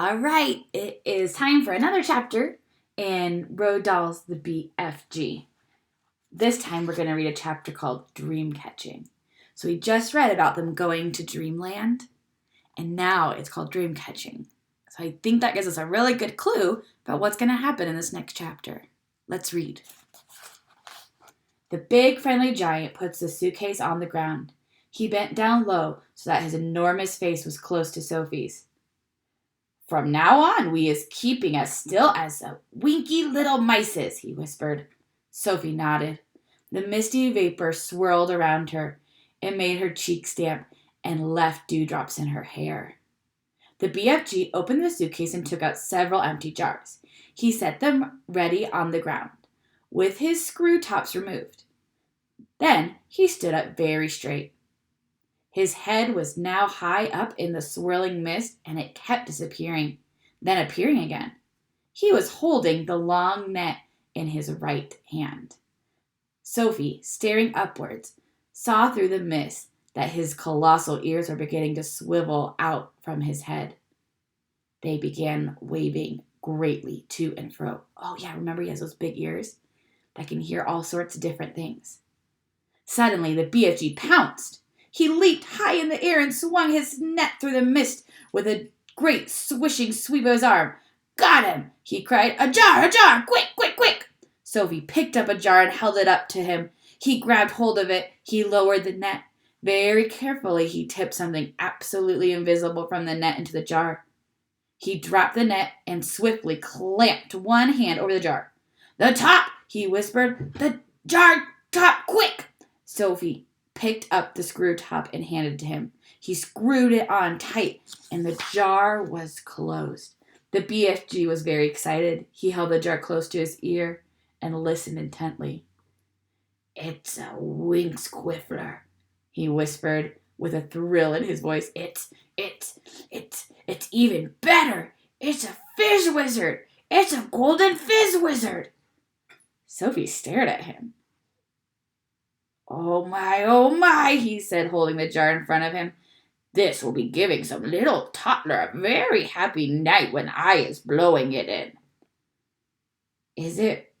All right, it is time for another chapter in Roald Dahl's The BFG. This time we're going to read a chapter called Dream Catching. So we just read about them going to Dreamland, and now it's called Dream Catching. So I think that gives us a really good clue about what's going to happen in this next chapter. Let's read. The big friendly giant puts the suitcase on the ground. He bent down low so that his enormous face was close to Sophie's. "From now on, we is keeping as still as a winky little mices," he whispered. Sophie nodded. The misty vapor swirled around her. It made her cheeks damp and left dewdrops in her hair. The BFG opened the suitcase and took out several empty jars. He set them ready on the ground, with his screw tops removed. Then he stood up very straight. His head was now high up in the swirling mist, and it kept disappearing, then appearing again. He was holding the long net in his right hand. Sophie, staring upwards, saw through the mist that his colossal ears were beginning to swivel out from his head. They began waving greatly to and fro. Oh yeah, remember he has those big ears that can hear all sorts of different things. Suddenly, the BFG pounced. He leaped high in the air and swung his net through the mist with a great swishing sweep of his arm. "Got him!" he cried. "A jar! Quick, quick, quick!" Sophie picked up a jar and held it up to him. He grabbed hold of it. He lowered the net. Very carefully, he tipped something absolutely invisible from the net into the jar. He dropped the net and swiftly clamped one hand over the jar. "The top!" he whispered. "The jar top, quick!" Sophie picked up the screw top and handed it to him. He screwed it on tight, and the jar was closed. The BFG was very excited. He held the jar close to his ear and listened intently. "It's a Winksquiffler," he whispered with a thrill in his voice. It's even better. It's a fizz wizard. It's a golden fizz wizard." Sophie stared at him. Oh my, he said, holding the jar in front of him. "This will be giving some little toddler a very happy night when I is blowing it in." "Is it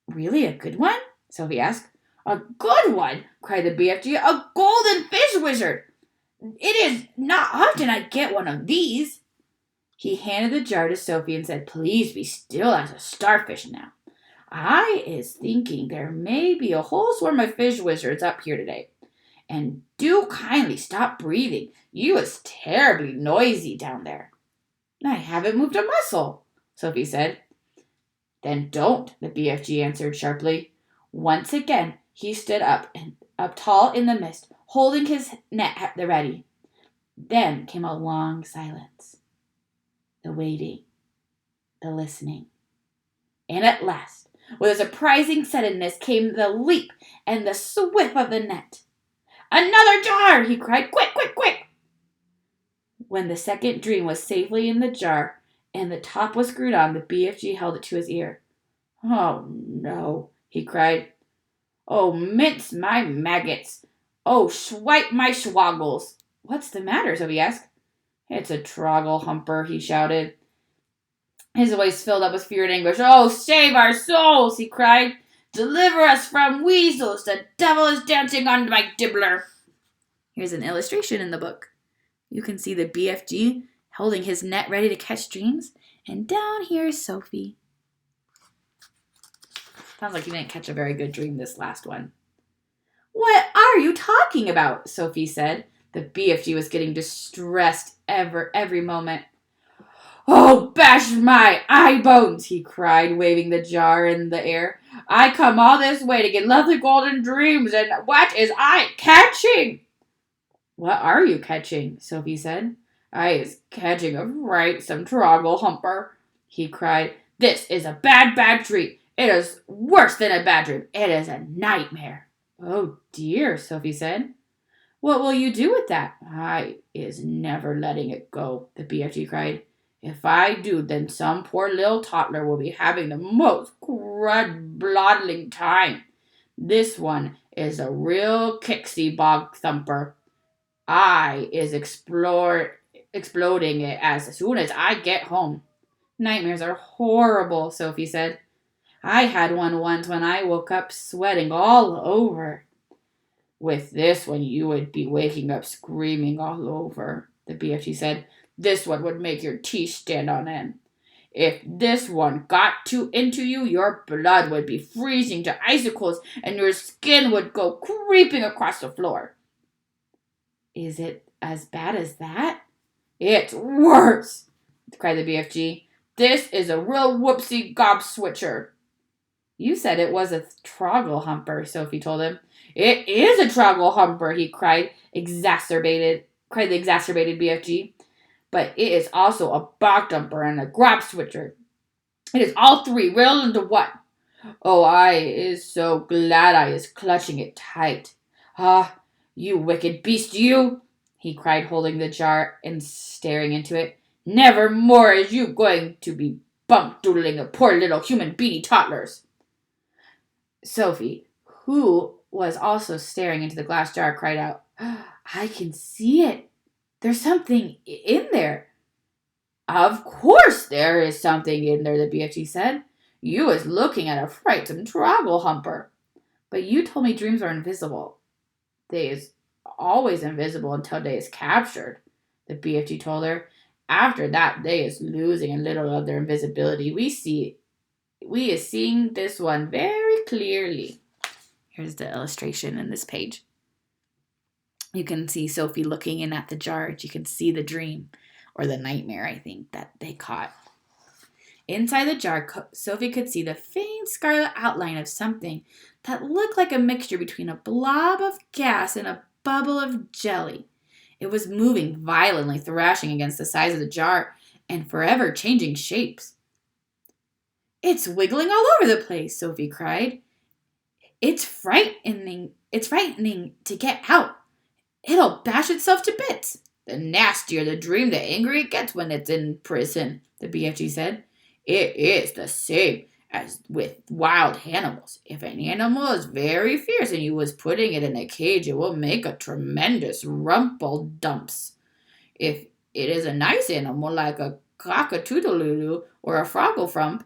really a good one?" Sophie asked. "A good one?" cried the BFG. "A golden fish wizard! It is not often I get one of these." He handed the jar to Sophie and said, "Please be still as a starfish now. I is thinking there may be a whole swarm of fish wizards up here today. And do kindly stop breathing. You is terribly noisy down there." "I haven't moved a muscle," Sophie said. "Then don't," the BFG answered sharply. Once again, he stood up tall in the mist, holding his net at the ready. Then came a long silence. The waiting. The listening. And at last, with a surprising suddenness, came the leap and the swift of the net. "Another jar!" he cried. "Quick, quick, quick!" When the second dream was safely in the jar and the top was screwed on, the BFG held it to his ear. "Oh, no," he cried. "Oh, mince my maggots. Oh, swipe my schwoggles." "What's the matter?" Sophie asked. "It's a troggle humper," he shouted. His voice filled up with fear and anguish. "Oh, save our souls!" he cried. "Deliver us from weasels! The devil is dancing on my dibbler!" Here's an illustration in the book. You can see the BFG holding his net ready to catch dreams, and down here is Sophie. Sounds like you didn't catch a very good dream this last one. "What are you talking about?" Sophie said. The BFG was getting distressed every moment. "Oh, bash my eye bones!" he cried, waving the jar in the air. "I come all this way to get lovely golden dreams, and what is I catching?" "What are you catching?" Sophie said. "I is catching a frightsome troggle humper," he cried. "This is a bad dream. It is worse than a bad dream. It is a nightmare." "Oh dear," Sophie said. "What will you do with that?" "I is never letting it go," the BFG cried. "If I do, then some poor little toddler will be having the most bloodling time. This one is a real kicksy bog thumper. I is exploding it as soon as I get home. Nightmares are horrible, Sophie said. I had one once when I woke up sweating all over. With this one, you would be waking up screaming all over, the BFG said. This one would make your teeth stand on end. If this one got into you, your blood would be freezing to icicles and your skin would go creeping across the floor. Is it as bad as that? It's worse, cried the BFG. This is a real whoopsie gobswitcher. You said it was a troggle humper, Sophie told him. It is a troggle humper, he cried the exacerbated BFG. But it is also a bog dumper and a grab switcher. It is all three rolled into one. Oh, I is so glad I is clutching it tight. Ah, you wicked beast, you, he cried, holding the jar and staring into it. Never more is you going to be bump doodling a poor little human beanie toddlers. Sophie, who was also staring into the glass jar, cried out, I can see it. There's something in there. Of course there is something in there, the BFG said. You was looking at a frightsome troggle humper. But you told me dreams are invisible. They is always invisible until they is captured, the BFG told her. After that, they is losing a little of their invisibility. We is seeing this one very clearly. Here's the illustration in this page. You can see Sophie looking in at the jar. You can see the dream, or the nightmare, I think, that they caught. Inside the jar, Sophie could see the faint scarlet outline of something that looked like a mixture between a blob of gas and a bubble of jelly. It was moving violently, thrashing against the sides of the jar, and forever changing shapes. It's wiggling all over the place, Sophie cried. It's frightening to get out. It'll bash itself to bits. The nastier the dream, the angrier it gets when it's in prison, the BFG said. It is the same as with wild animals. If an animal is very fierce and you was putting it in a cage, it will make a tremendous rumple dumps. If it is a nice animal like a cockatoodle or a froggle-frump,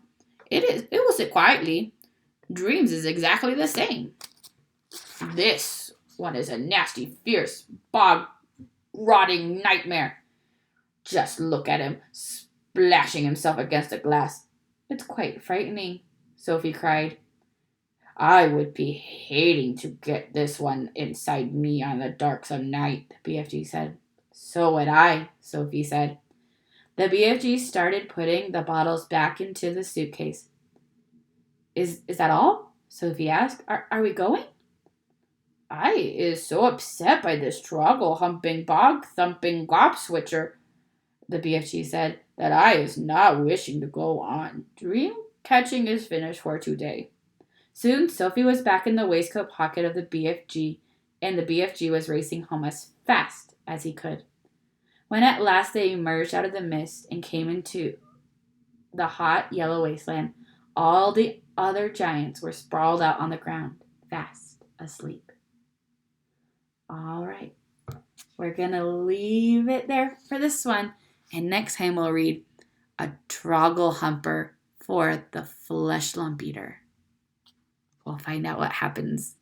it will sit quietly. Dreams is exactly the same. This one is a nasty, fierce, bog-rotting nightmare. Just look at him, splashing himself against the glass. It's quite frightening, Sophie cried. I would be hating to get this one inside me on the darksome night, the BFG said. So would I, Sophie said. The BFG started putting the bottles back into the suitcase. Is that all? Sophie asked. Are we going? I is so upset by this troggle humping bog thumping gobswitcher, the BFG said, that I is not wishing to go on. Dream catching is finished for today. Soon Sophie was back in the waistcoat pocket of the BFG, and the BFG was racing home as fast as he could. When at last they emerged out of the mist and came into the hot yellow wasteland, all the other giants were sprawled out on the ground, fast asleep. All right, we're going to leave it there for this one. And next time we'll read A Troggle Humper for the Flesh Lump Eater. We'll find out what happens